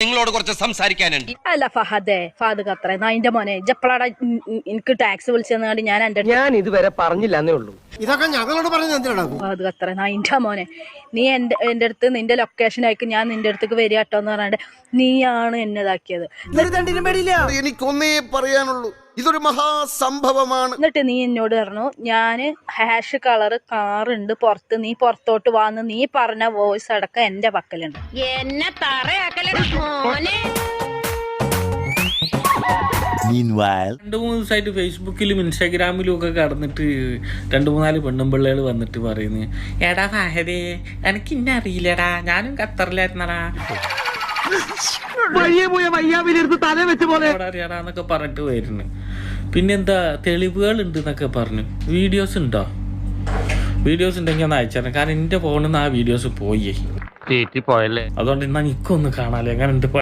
നിങ്ങളോട് കുറച്ച് സംസാരിക്കാനുണ്ട്. അല്ല ഫഹദ് ഖത്തറെ അതിന്റെ മോനെ ജപ്പളാട എനിക്ക് ടാക്സ് വിളിച്ചെന്നാണ്ട് ഞാൻ ഇതുവരെ പറഞ്ഞില്ലെന്നേ ഉള്ളൂ. ഇതൊക്കെ ഞങ്ങളോട് പറഞ്ഞ ഫഹദ് ഖത്തറെ അതിന്റെ മോനെ നീ എന്റെ അടുത്ത് നിന്റെ ലൊക്കേഷൻ അയക്ക്, ഞാൻ നിന്റെ അടുത്തേക്ക് വരിക കേട്ടോ എന്ന് പറഞ്ഞിട്ട് നീയാണ് എന്നെ ഇതാക്കിയത്. എനിക്കൊന്നേ പറയാനുള്ളൂ, ഇതൊരു മഹാസംഭവമാണ്. എന്നിട്ട് നീ എന്നോട് പറഞ്ഞു ഞാന് ഹാഷ് കളറ് കാറുണ്ട് പുറത്ത്, നീ പുറത്തോട്ട് വാന്ന് നീ പറഞ്ഞ വോയിസ് അടക്കം എന്റെ പക്കലുണ്ട്. എന്നെ തറയാക്കലട മോനെ. 2-3 ദിവസമായിട്ട് ഫേസ്ബുക്കിലും ഇൻസ്റ്റാഗ്രാമിലും ഒക്കെ കടന്നിട്ട് 2-3 പെണ്ണുമ്പിള്ളേകൾ വന്നിട്ട് പറയുന്നു, എടാ ഫഹദേ എനിക്ക് ഇന്നെ അറിയില്ലടാ, ഞാനും ഖത്തറിലായിരുന്നടാ അറിയാടാന്നൊക്കെ പറഞ്ഞിട്ട് വരുന്നു. പിന്നെന്താ തെളിവുകൾ ഉണ്ട് എന്നൊക്കെ പറഞ്ഞു. വീഡിയോസ് ഉണ്ടോ? വീഡിയോസ് ഉണ്ടെങ്കിൽ ഒന്ന് അയച്ചു, കാരണം എൻ്റെ ഫോണിൽ നിന്ന് ആ വീഡിയോസ് പോയി. അതുകൊണ്ട് എന്നാ എനിക്കൊന്ന് കാണാല്ലേ എങ്ങനെ ഉണ്ട്.